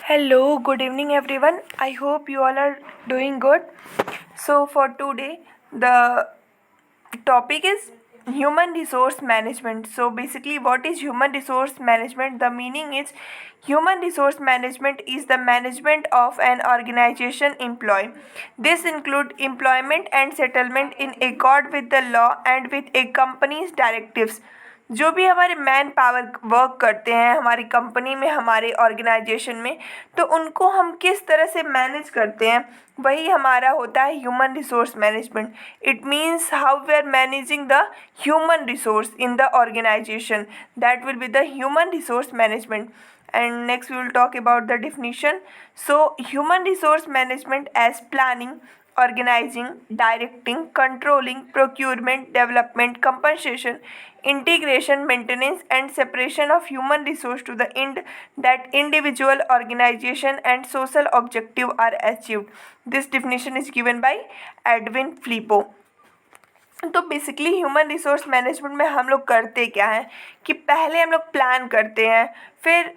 Hello, good evening everyone. I hope you all are doing good. So, for today, the topic is human resource management. So, basically, what is human resource management? The meaning is human resource management is the management of an organization employee. This include employment and settlement in accord with the law and with a company's directives. जो भी हमारे man power work करते हैं हमारी company में हमारे organisation में, तो उनको हम किस तरह से मैनेज करते हैं, वही हमारा होता है human resource management. It means how we are managing the human resource in the organisation. That will be the human resource management. And next we will talk about the definition. So human resource management as planning, organizing, directing, controlling, procurement, development, compensation, integration, maintenance and separation of human resource to the end that individual, organization and social objective are achieved. This definition is given by Edwin Filippo. तो basically human resource management में हम लोग करते क्या हैं कि पहले हम लोग प्लान करते हैं. फिर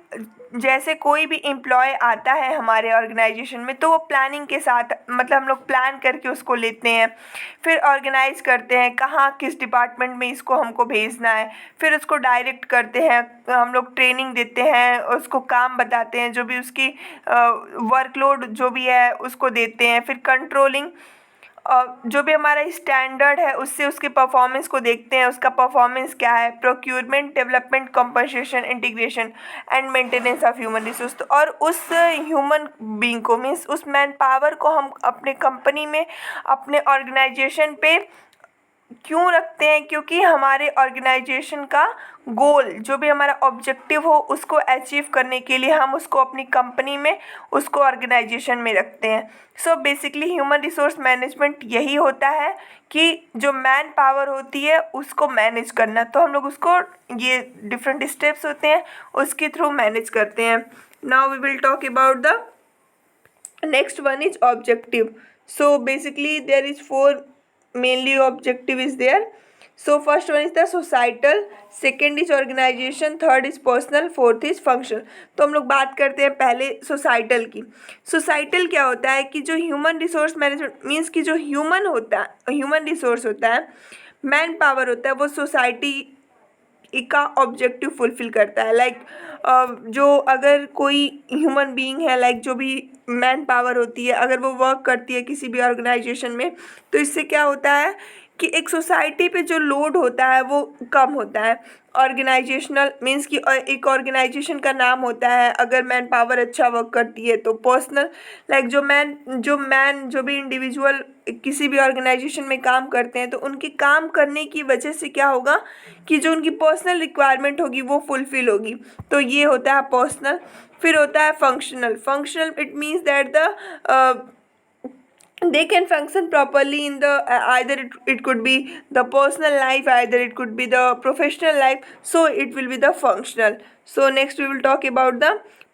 जैसे कोई भी एम्प्लॉय आता है हमारे ऑर्गेनाइजेशन में, तो वो प्लानिंग के साथ मतलब हम लोग प्लान करके उसको लेते हैं. फिर ऑर्गेनाइज करते हैं कहाँ किस डिपार्टमेंट में इसको हमको भेजना है. फिर उसको डायरेक्ट करते हैं, हम लोग ट्रेनिंग देते हैं, उसको काम बताते हैं, जो भी उसकी वर्कलोड जो भी है उसको देते हैं. फिर कंट्रोलिंग, और जो भी हमारा स्टैंडर्ड है उससे उसके परफॉर्मेंस को देखते हैं, उसका परफॉर्मेंस क्या है. Procurement, development, compensation, integration and maintenance of human resource. तो और उस ह्यूमन बीइंग को मीन्स उस मैन पावर को हम अपने कंपनी में अपने ऑर्गेनाइजेशन पे क्यों रखते हैं, क्योंकि हमारे ऑर्गेनाइजेशन का गोल जो भी हमारा ऑब्जेक्टिव हो उसको अचीव करने के लिए हम उसको अपनी कंपनी में उसको ऑर्गेनाइजेशन में रखते हैं. So basically human resource management यही होता है कि जो मैन पावर होती है उसको मैनेज करना. तो हम लोग उसको ये डिफरेंट स्टेप्स होते हैं उसके थ्रू मैनेज करते हैं. Now we will talk about the next one is objective. So basically there is four mainly objective is there. So first one is the societal, second is organization, third is personal, fourth is functional. तो हम लोग बात करते हैं पहले societal की. Societal क्या होता है कि जो ह्यूमन रिसोर्स मैनेजमेंट मीन्स कि जो ह्यूमन होता है, ह्यूमन रिसोर्स होता है, मैन पावर होता है, वो सोसाइटी का ऑब्जेक्टिव फुलफिल करता है. लाइक जो अगर कोई ह्यूमन बीइंग है, लाइक जो भी मैन पावर होती है, अगर वो वर्क करती है किसी भी ऑर्गेनाइजेशन में, तो इससे क्या होता है कि एक सोसाइटी पे जो लोड होता है वो कम होता है. ऑर्गेनाइजेशनल मीन्स कि एक ऑर्गेनाइजेशन का नाम होता है अगर मैन पावर अच्छा वर्क करती है. तो पर्सनल, लाइक जो भी इंडिविजुअल किसी भी ऑर्गेनाइजेशन में काम करते हैं, तो उनके काम करने की वजह से क्या होगा कि जो उनकी पर्सनल रिक्वायरमेंट होगी वो फुलफिल होगी. तो ये होता है पर्सनल. फिर होता है functional. Functional it means that the they can function properly in the either it could be the personal life, either it could be the professional life, so it will be the functional. So next we will talk about the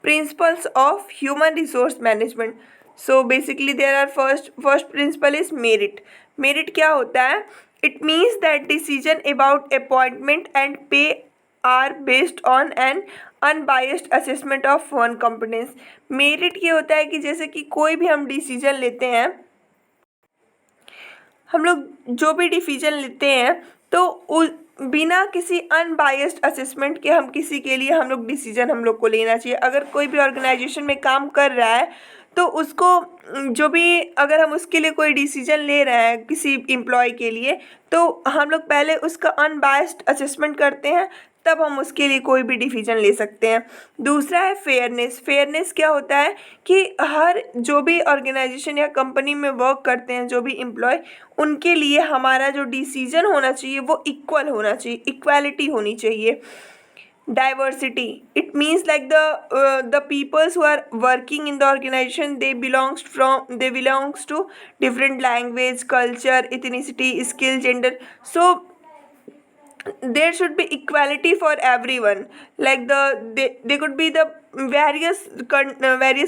principles of human resource management. So basically there are first principle is merit. Merit क्या होता है? It means that decision about appointment and pay are based on an unbiased assessment of one competence. Merit ये होता है कि जैसे कि कोई भी हम डिसीजन लेते हैं, हम लोग जो भी डिसीजन लेते हैं तो बिना किसी अनबायस्ड असेसमेंट के हम किसी के लिए हम लोग डिसीजन हम लोग को लेना चाहिए. अगर कोई भी ऑर्गेनाइजेशन में काम कर रहा है तो उसको जो भी अगर हम उसके लिए कोई डिसीजन ले रहे हैं किसी एम्प्लॉय के लिए, तो हम लोग पहले उसका अनबायस्ड असेसमेंट करते हैं, तब हम उसके लिए कोई भी डिसीजन ले सकते हैं. दूसरा है फेयरनेस. फेयरनेस क्या होता है कि हर जो भी ऑर्गेनाइजेशन या कंपनी में वर्क करते हैं जो भी एम्प्लॉय, उनके लिए हमारा जो डिसीजन होना चाहिए वो इक्वल होना चाहिए, इक्वालिटी होनी चाहिए. diversity, it means like the peoples who are working in the organization, they belongs to different language, culture, ethnicity, skill, gender. So there should be equality for everyone. Like they could be the various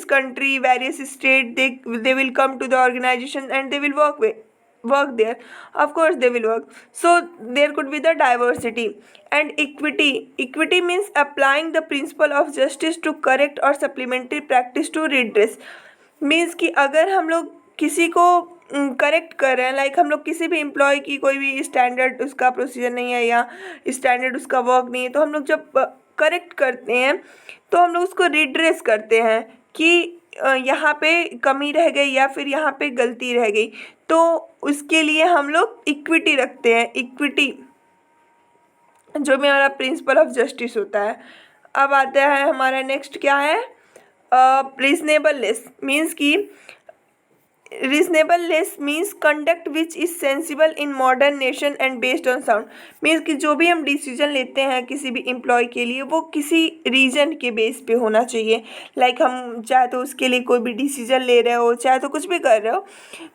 country, various state, they will come to the organization and they will work with. work there? Of course they will work. So there could be the diversity and equity means applying the principle of justice to correct or supplementary practice to redress. Means कि अगर हम लोग किसी को correct कर रहे हैं, like हम लोग किसी भी एम्प्लॉय की कोई भी स्टैंडर्ड उसका प्रोसीजर नहीं है या स्टैंडर्ड उसका वर्क नहीं है, तो हम लोग जब करेक्ट करते हैं तो हम लोग उसको रिड्रेस करते हैं कि यहाँ पे कमी रह गई या फिर यहाँ पे गलती रह गई, तो उसके लिए हम लोग इक्विटी रखते हैं, इक्विटी जो भी हमारा प्रिंसिपल ऑफ जस्टिस होता है। अब आता है हमारा नेक्स्ट क्या है, रीजनेबलनेस मीन्स कि reasonableness means conduct which is sensible in modern nation and based on sound. Means कि जो भी हम डिसीजन लेते हैं किसी भी एम्प्लॉय के लिए वो किसी रीजन के बेस पे होना चाहिए। लाइक हम चाहे तो उसके लिए कोई भी डिसीजन ले रहे हो, चाहे तो कुछ भी कर रहे हो,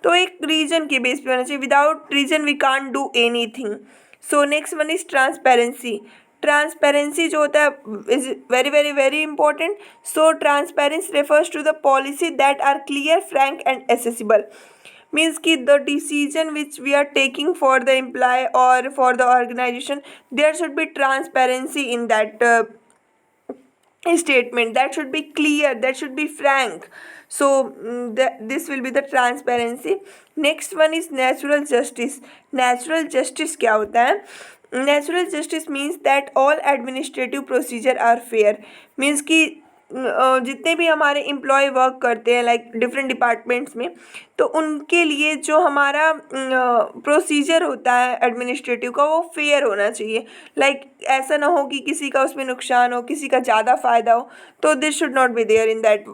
तो एक रीजन के बेस पे होना चाहिए। Without reason we can't do anything. So next one is transparency. Transparency जो होता है is very very very important. So transparency refers to the policy that are clear, frank and accessible. Means कि the decision which we are taking for the employ और for the organisation, there should be transparency in that statement, that should be clear, that should be frank. So this will be the transparency. Next one is natural justice. Natural justice क्या होता है? Natural justice means that all administrative procedure are fair. Means कि जितने भी हमारे employ work करते हैं like different departments में, तो उनके लिए जो हमारा प्रोसीजर होता है एडमिनिस्ट्रेटिव का वो फेयर होना चाहिए। लाइक ऐसा ना हो कि किसी का उसमें नुकसान हो, किसी का ज़्यादा फ़ायदा हो, तो this should not be there in that.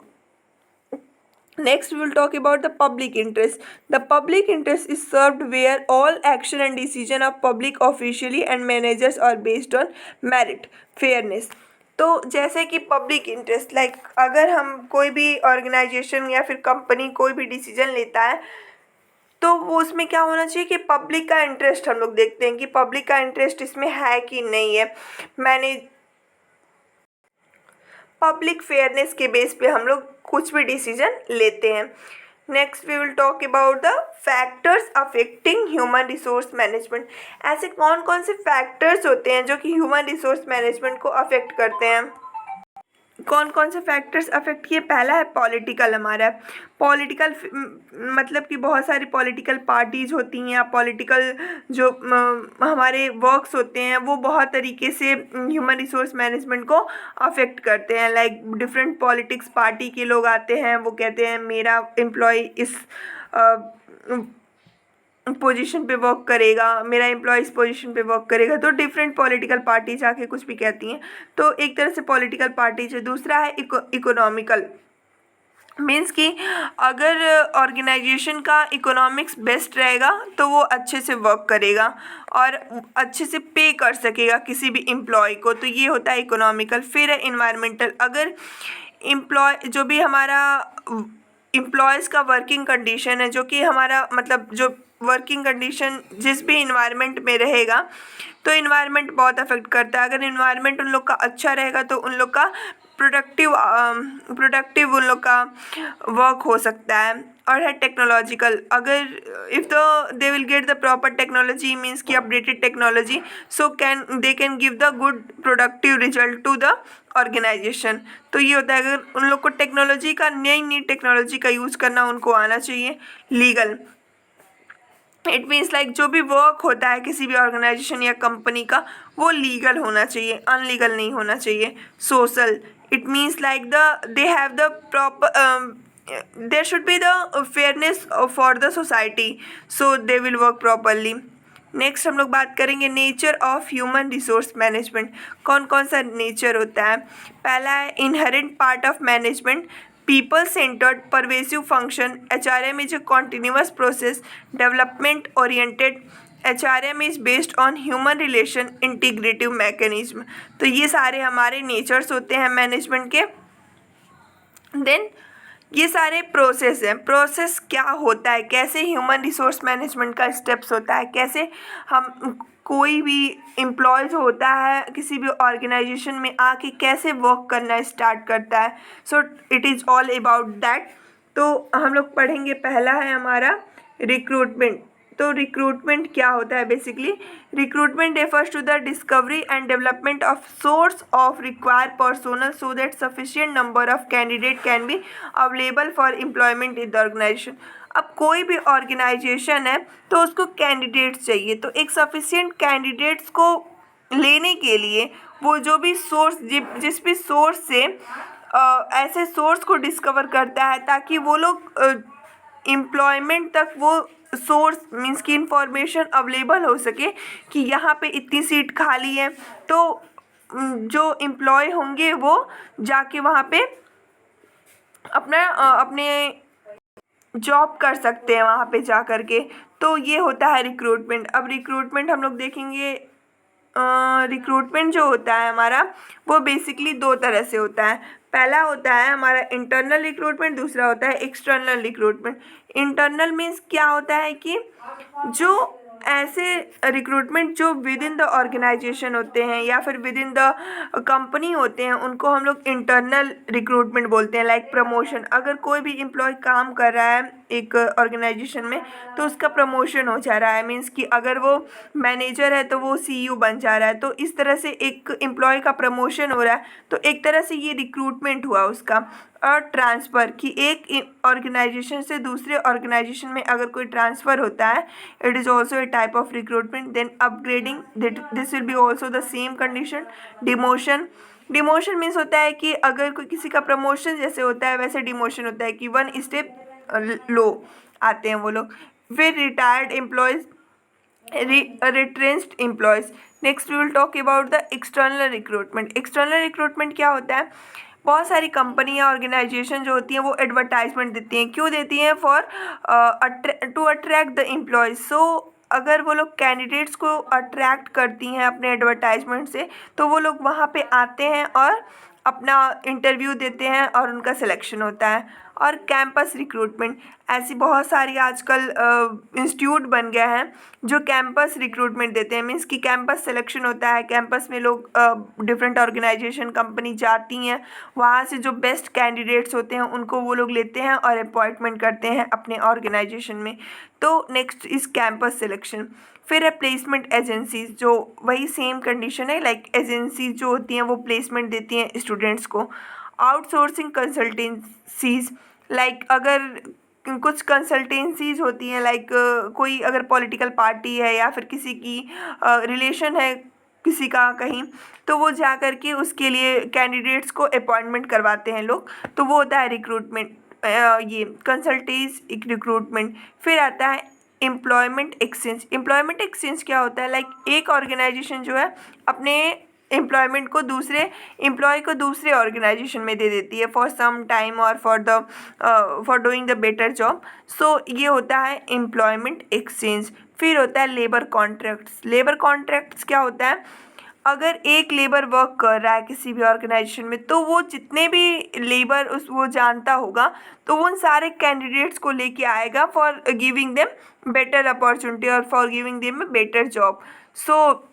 Next, we will talk about the public interest. The public interest is served where all action and decision of public officially and managers are based on merit, fairness. तो जैसे कि public interest, like अगर हम कोई भी organisation या फिर company कोई भी डिसीजन लेता है, तो वो उसमें क्या होना चाहिए कि पब्लिक का इंटरेस्ट हम लोग देखते हैं कि पब्लिक का इंटरेस्ट इसमें है कि नहीं है। मैंने पब्लिक फेयरनेस के बेस पे हम लोग कुछ भी डिसीजन लेते हैं। Next we will talk about the factors affecting human resource management. ऐसे कौन कौन से फैक्टर्स होते हैं जो कि ह्यूमन रिसोर्स मैनेजमेंट को अफेक्ट करते हैं? कौन कौन से फैक्टर्स अफेक्ट किए? पहला है पॉलिटिकल। हमारा पॉलिटिकल मतलब कि बहुत सारी पॉलिटिकल पार्टीज होती हैं या पॉलिटिकल जो हमारे वर्क्स होते हैं वो बहुत तरीके से ह्यूमन रिसोर्स मैनेजमेंट को अफेक्ट करते हैं। लाइक डिफरेंट पॉलिटिक्स पार्टी के लोग आते हैं, वो कहते हैं मेरा एम्प्लॉय इस पोजीशन पे वर्क करेगा, मेरा एम्प्लॉय इस पोजीशन पे वर्क करेगा, तो डिफरेंट पॉलिटिकल पार्टी जाके कुछ भी कहती हैं, तो एक तरह से पॉलिटिकल पार्टीज है। दूसरा है इकोनॉमिकल। मीन्स कि अगर ऑर्गेनाइजेशन का इकोनॉमिक्स बेस्ट रहेगा तो वो अच्छे से वर्क करेगा और अच्छे से पे कर सकेगा किसी भी एम्प्लॉय को, तो ये होता है इकोनॉमिकल। फिर है इन्वायरमेंटल। अगर एम्प्लॉय जो भी हमारा एम्प्लॉयज़ का वर्किंग कंडीशन है, जो कि हमारा मतलब जो वर्किंग कंडीशन जिस भी इन्वायरमेंट में रहेगा, तो इन्वायरमेंट बहुत अफेक्ट करता है। अगर इन्वायरमेंट उन लोग का अच्छा रहेगा तो उन लोग का प्रोडक्टिव उन लोग का वर्क हो सकता है। और है टेक्नोलॉजिकल। अगर if they will get the proper technology, means की updated technology, so they can give the good productive result to the organisation. तो ये होता है अगर उन लोग को टेक्नोलॉजी का नई टेक्नोलॉजी का यूज़ करना उनको आना चाहिए। लीगल, इट मीन्स लाइक जो भी वर्क होता है किसी भी ऑर्गेनाइजेशन या कंपनी का वो लीगल होना चाहिए, अनलीगल नहीं होना चाहिए। Social, it means like they have the proper there should be the fairness for the society, so they will work properly. Next हम लोग बात करेंगे nature of human resource management. कौन कौन सा नेचर होता है? पहला है inherent part of management, people centered, pervasive function. HRM is a continuous process, development oriented. HRM is based on human relation integrative mechanism. तो ये सारे हमारे नेचर्स होते हैं मैनेजमेंट के। देन ये सारे प्रोसेस हैं। प्रोसेस क्या होता है, कैसे ह्यूमन रिसोर्स मैनेजमेंट का स्टेप्स होता है, कैसे हम कोई भी एम्प्लॉय जो होता है किसी भी ऑर्गेनाइजेशन में आके कैसे वर्क करना स्टार्ट करता है। So it is all about that. तो हम लोग पढ़ेंगे, पहला है हमारा रिक्रूटमेंट। तो रिक्रूटमेंट क्या होता है basically? Recruitment refers to the discovery and development of source of required personnel so that sufficient number of candidate can be available for employment in the organisation. अब कोई भी ऑर्गेनाइजेशन है तो उसको कैंडिडेट्स चाहिए, तो एक सफिशिएंट कैंडिडेट्स को लेने के लिए वो जो भी सोर्स जिस भी सोर्स से ऐसे सोर्स को डिस्कवर करता है ताकि वो लोग एम्प्लॉयमेंट तक वो सोर्स मीन्स की इंफॉर्मेशन अवेलेबल हो सके कि यहाँ पे इतनी सीट खाली है, तो जो एम्प्लॉय होंगे वो जाके वहाँ पे अपने जॉब कर सकते हैं वहाँ पे जा कर के। तो ये होता है रिक्रूटमेंट। अब रिक्रूटमेंट हम लोग देखेंगे, रिक्रूटमेंट जो होता है हमारा वो बेसिकली दो तरह से होता है। पहला होता है हमारा इंटरनल रिक्रूटमेंट, दूसरा होता है एक्सटर्नल रिक्रूटमेंट। इंटरनल मीन्स क्या होता है कि जो ऐसे रिक्रूटमेंट जो विद इन द ऑर्गेनाइजेशन होते हैं या फिर विद इन द कंपनी होते हैं उनको हम लोग इंटरनल रिक्रूटमेंट बोलते हैं। लाइक प्रमोशन, अगर कोई भी एम्प्लॉय काम कर रहा है एक ऑर्गेनाइजेशन में तो उसका प्रमोशन हो जा रहा है, मीन्स कि अगर वो मैनेजर है तो वो सीईओ बन जा रहा है, तो इस तरह से एक एम्प्लॉय का प्रमोशन हो रहा है। तो एक तरह से ये रिक्रूटमेंट हुआ उसका। और ट्रांसफ़र, कि एक ऑर्गेनाइजेशन से दूसरे ऑर्गेनाइजेशन में अगर कोई ट्रांसफ़र होता है, it is also a type of recruitment. Then upgrading, this will be also the same condition. Demotion, demotion means होता है कि अगर कोई किसी का प्रमोशन जैसे होता है वैसे डिमोशन होता है कि वन स्टेप लो आते हैं वो लोग। फिर retired employees, retrenched employees. Next we will talk about the external recruitment. External recruitment क्या होता है? बहुत सारी कंपनियां ऑर्गेनाइजेशन जो होती हैं वो एडवर्टाइजमेंट देती हैं। क्यों देती हैं? For to attract the employees. So अगर वो लोग कैंडिडेट्स को अट्रैक्ट करती हैं अपने एडवर्टाइजमेंट से तो वो लोग वहाँ पे आते हैं और अपना इंटरव्यू देते हैं और उनका सिलेक्शन होता है। और कैंपस रिक्रूटमेंट, ऐसी बहुत सारी आजकल इंस्टीट्यूट बन गए हैं जो कैंपस रिक्रूटमेंट देते हैं। मीन्स कि कैंपस सिलेक्शन होता है, कैंपस में लोग डिफरेंट ऑर्गेनाइजेशन कंपनी जाती हैं, वहाँ से जो बेस्ट कैंडिडेट्स होते हैं उनको वो लोग लेते हैं और अपॉइंटमेंट करते हैं अपने ऑर्गेनाइजेशन में। तो नेक्स्ट इज़ कैंपस सिलेक्शन। फिर है प्लेसमेंट एजेंसीज, जो वही सेम कंडीशन है, लाइक एजेंसीज जो होती हैं वो प्लेसमेंट देती हैं स्टूडेंट्स को। आउटसोर्सिंग कंसल्टेंसीज, लाइक अगर कुछ कंसल्टेंसीज होती हैं, लाइक कोई अगर पॉलिटिकल पार्टी है या फिर किसी की रिलेशन है किसी का कहीं, तो वो जा कर के उसके लिए कैंडिडेट्स को अपॉइंटमेंट करवाते हैं लोग, तो वो होता है रिक्रूटमेंट, ये कंसल्टेंस रिक्रूटमेंट। फिर आता है एम्प्लॉयमेंट एक्सचेंज। एम्प्लॉयमेंट एक्सचेंज क्या होता है? लाइक एक ऑर्गेनाइजेशन जो है अपने एम्प्लॉयमेंट को दूसरे एम्प्लॉय को दूसरे ऑर्गेनाइजेशन में दे देती है फॉर सम टाइम और for doing the better job. So ये होता है एम्प्लॉयमेंट एक्सचेंज। फिर होता है लेबर कॉन्ट्रैक्ट्स। लेबर कॉन्ट्रैक्ट्स क्या होता है? अगर एक लेबर वर्क कर रहा है किसी भी ऑर्गेनाइजेशन में तो वो जितने भी लेबर वो जानता होगा तो वो उन सारे कैंडिडेट्स को लेके आएगा for giving them better opportunity और for giving them better job. So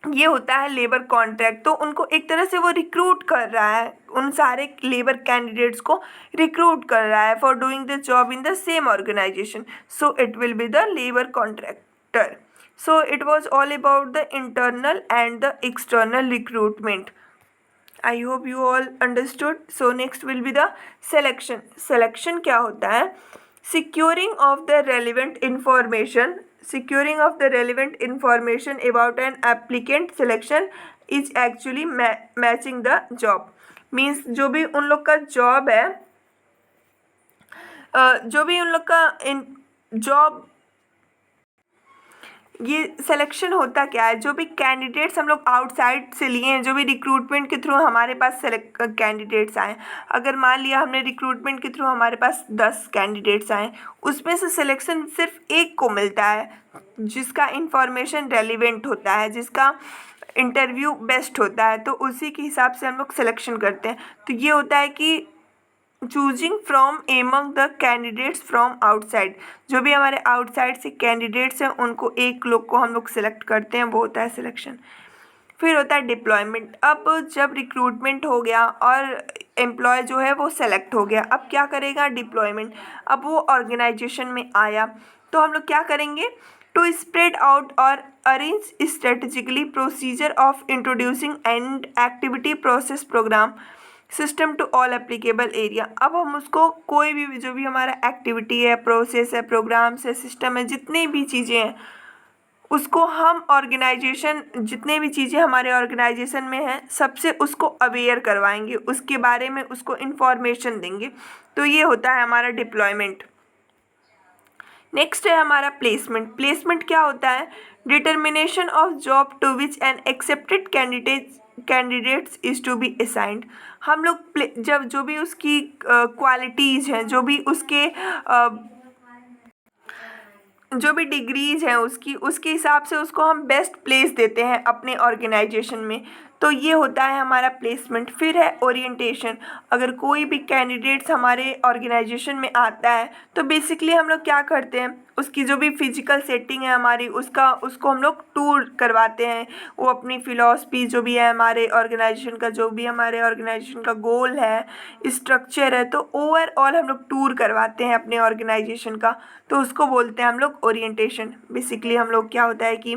ये होता है लेबर कॉन्ट्रैक्ट। तो उनको एक तरह से वो रिक्रूट कर रहा है, उन सारे लेबर कैंडिडेट्स को रिक्रूट कर रहा है for doing the job in the same organisation. So it will be the labour contractor. So it was all about the internal and the external recruitment. I hope you all understood. So next will be the selection. Selection क्या होता है? Securing of the relevant information. Securing of the relevant information about an applicant selection is actually matching the job. Means जो भी उन लोग का job है, जो भी उन लोग का जॉब, ये सिलेक्शन होता क्या है? जो भी कैंडिडेट्स हम लोग आउटसाइड से लिए हैं, जो भी रिक्रूटमेंट के थ्रू हमारे पास कैंडिडेट्स आए, अगर मान लिया हमने रिक्रूटमेंट के थ्रू हमारे पास 10 कैंडिडेट्स आए, उसमें से सिलेक्शन सिर्फ एक को मिलता है जिसका इंफॉर्मेशन रेलिवेंट होता है, जिसका इंटरव्यू बेस्ट होता है, तो उसी के हिसाब से हम लोग सिलेक्शन करते हैं। तो ये होता है कि choosing from among the candidates from outside, जो भी हमारे आउटसाइड से कैंडिडेट्स हैं उनको एक लोग को हम लोग सिलेक्ट करते हैं, वो होता है सिलेक्शन। फिर होता है डिप्लॉयमेंट। अब जब रिक्रूटमेंट हो गया और एम्प्लॉय जो है वो सेलेक्ट हो गया, अब क्या करेगा? डिप्लॉयमेंट। अब वो ऑर्गेनाइजेशन में आया, तो हम लोग क्या करेंगे, टू स्प्रेड आउट और arrange strategically procedure of introducing and activity process program system to all applicable area. अब हम उसको कोई भी जो भी हमारा एक्टिविटी है, प्रोसेस है, प्रोग्राम्स है, सिस्टम है, जितनी भी चीज़ें हैं उसको हम ऑर्गेनाइजेशन, जितने भी चीज़ें हमारे ऑर्गेनाइजेशन में हैं सबसे उसको अवेयर करवाएंगे, उसके बारे में उसको इन्फॉर्मेशन देंगे। तो ये होता है हमारा डिप्लॉयमेंट। नेक्स्ट है हमारा प्लेसमेंट। प्लेसमेंट क्या होता है, determination of job to which an accepted candidates is to be assigned. हम लोग जब जो भी उसकी क्वालिटीज़ हैं, जो भी डिग्रीज हैं उसके हिसाब से उसको हम बेस्ट प्लेस देते हैं अपने ऑर्गेनाइजेशन में। तो ये होता है हमारा प्लेसमेंट। फिर है ओरिएंटेशन। अगर कोई भी कैंडिडेट्स हमारे ऑर्गेनाइजेशन में आता है तो बेसिकली हम लोग क्या करते हैं, उसकी जो भी फिजिकल सेटिंग है हमारी उसको हम लोग टूर करवाते हैं। वो अपनी फ़िलॉसफी जो भी है हमारे ऑर्गेनाइजेशन का, जो भी हमारे ऑर्गेनाइजेशन का गोल है, स्ट्रक्चर है, तो ओवरऑल हम लोग टूर करवाते हैं अपने ऑर्गेनाइजेशन का। तो उसको बोलते हैं हम लोग ओरिएंटेशन। बेसिकली हम लोग क्या होता है कि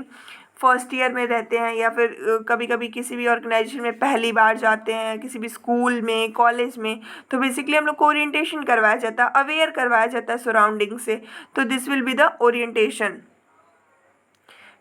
फर्स्ट ईयर में रहते हैं या फिर कभी कभी किसी भी ऑर्गेनाइजेशन में पहली बार जाते हैं, किसी भी स्कूल में, कॉलेज में, तो बेसिकली हम लोग को ओरिएंटेशन करवाया जाता है, अवेयर करवाया जाता है सराउंडिंग से। तो this will be the orientation.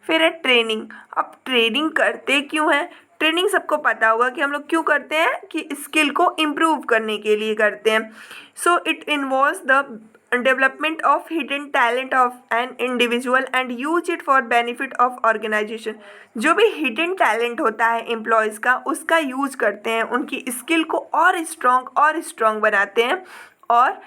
फिर है ट्रेनिंग। अब ट्रेनिंग करते क्यों हैं, ट्रेनिंग सबको पता होगा कि हम लोग क्यों करते हैं, कि स्किल को इम्प्रूव करने के लिए करते हैं। So it involves the development of hidden talent of an individual and use it for benefit of organization. जो भी हिडन टैलेंट होता है एम्प्लॉयज़ का, उसका यूज करते हैं, उनकी स्किल को और स्ट्रॉन्ग बनाते हैं और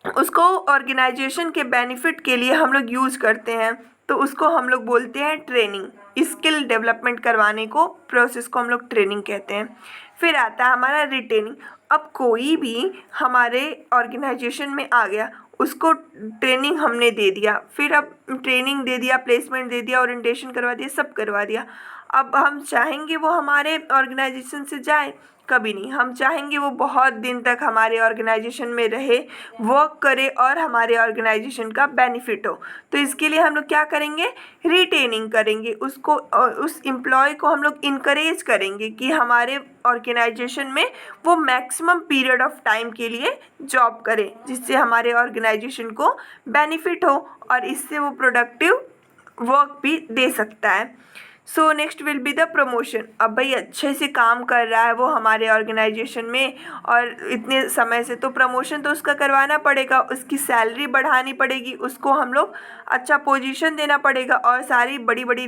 उसको ऑर्गेनाइजेशन के बेनिफिट के लिए हम लोग यूज़ करते हैं। तो उसको हम लोग बोलते हैं ट्रेनिंग। स्किल डेवलपमेंट करवाने को, प्रोसेस को हम लोग ट्रेनिंग कहते हैं। फिर आता है हमारा रिटेनिंग। अब कोई भी हमारे ऑर्गेनाइजेशन में आ गया, उसको ट्रेनिंग हमने दे दिया, फिर अब ट्रेनिंग दे दिया, प्लेसमेंट दे दिया, ओरिएंटेशन करवा दिया, सब करवा दिया। अब हम चाहेंगे वो हमारे ऑर्गेनाइजेशन से जाए, कभी नहीं। हम चाहेंगे वो बहुत दिन तक हमारे ऑर्गेनाइजेशन में रहे, वर्क करे और हमारे ऑर्गेनाइजेशन का बेनिफिट हो। तो इसके लिए हम लोग क्या करेंगे, रिटेनिंग करेंगे उसको, उस एम्प्लॉय को हम लोग इनकरेज करेंगे कि हमारे ऑर्गेनाइजेशन में वो मैक्सिमम पीरियड ऑफ टाइम के लिए जॉब करे, जिससे हमारे ऑर्गेनाइजेशन को बेनिफिट हो और इससे वो प्रोडक्टिव वर्क भी दे सकता है। So next will be the promotion. अब भाई अच्छे से काम कर रहा है वो हमारे ऑर्गेनाइजेशन में और इतने समय से, तो प्रमोशन तो उसका करवाना पड़ेगा, उसकी सैलरी बढ़ानी पड़ेगी, उसको हम लोग अच्छा पोजीशन देना पड़ेगा और सारी बड़ी बड़ी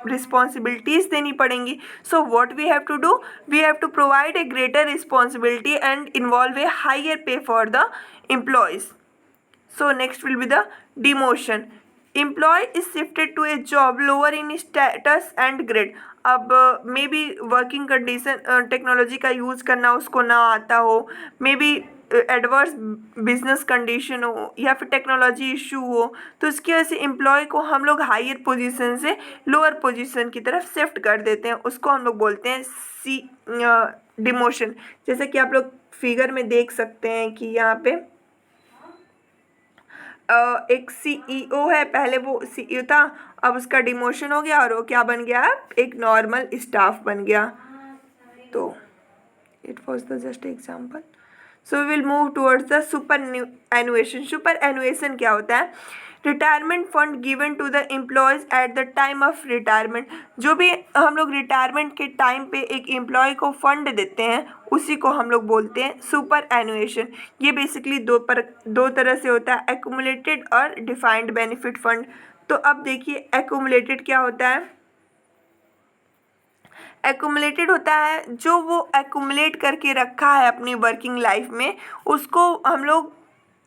रिस्पॉन्सिबिलिटीज़ देनी पड़ेंगी। So what we have to do, we have to provide a greater responsibility and involve a higher pay for the employees. So next will be the demotion. Employee is shifted to a job lower in status and grade. अब may be working condition, technology का use करना उसको ना आता हो, may be adverse business condition हो या फिर टेक्नोलॉजी इशू हो, तो उसकी वजह से एम्प्लॉय को हम लोग हायर पोजीशन से लोअर पोजीशन की तरफ शिफ्ट कर देते हैं। उसको हम लोग बोलते हैं डिमोशन। जैसे कि आप लोग फिगर में देख सकते हैं कि यहाँ पे एक CEO है, पहले वो CEO था, अब उसका डिमोशन हो गया और वो क्या बन गया, एक नॉर्मल स्टाफ बन गया। तो it was the just example. So we will move towards the superannuation. Superannuation क्या होता है, retirement fund given to the employees at the time of retirement. जो भी हम लोग रिटायरमेंट के टाइम पे एक एम्प्लॉय को फंड देते हैं उसी को हम लोग बोलते हैं सुपर एनुएशन। ये बेसिकली दो तरह से होता है, एक्यूमुलेटेड और डिफाइंड बेनिफिट फंड। तो अब देखिए एक्यूमुलेटेड क्या होता है, एक्यूमुलेटेड होता है जो वो एक्यूमुलेट करके रखा है अपनी वर्किंग लाइफ में, उसको हम लोग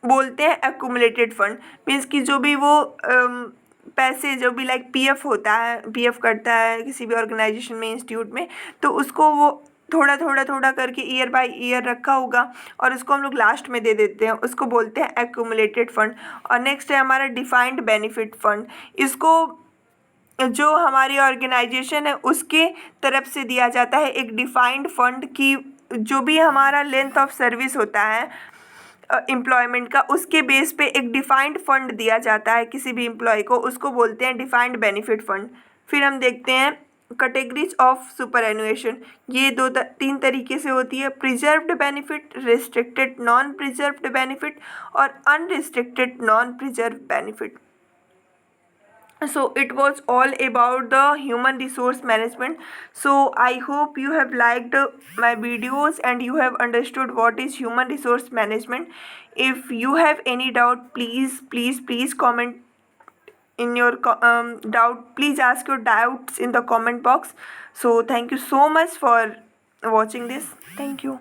बोलते हैं एक्यूमुलेटेड फंड। मीन्स कि जो भी वो पैसे, जो भी लाइक PF होता है, PF कटता है किसी भी ऑर्गेनाइजेशन में, इंस्टीट्यूट में, तो उसको वो थोड़ा करके ईयर बाय ईयर रखा होगा और उसको हम लोग लास्ट में दे देते हैं, उसको बोलते हैं एक्यूमुलेटेड फंड। और नेक्स्ट है हमारा डिफाइंड बेनिफिट फंड। इसको जो हमारी ऑर्गेनाइजेशन है उसके तरफ से दिया जाता है एक डिफाइंड फंड की, जो भी हमारा लेंथ ऑफ सर्विस होता है, एम्प्लॉयमेंट का, उसके बेस पे एक डिफाइंड फंड दिया जाता है किसी भी एम्प्लॉय को, उसको बोलते हैं डिफाइंड बेनिफिट फंड। फिर हम देखते हैं कैटेगरीज ऑफ सुपर एनुएशन। ये तीन तरीके से होती है: preserved benefit, restricted non preserved benefit और unrestricted non preserve benefit. So it was all about the human resource management. So I hope you have liked my videos and you have understood what is human resource management. If you have any doubt, please comment in your doubt. Please ask your doubts in the comment box. So thank you so much for watching this. Thank you.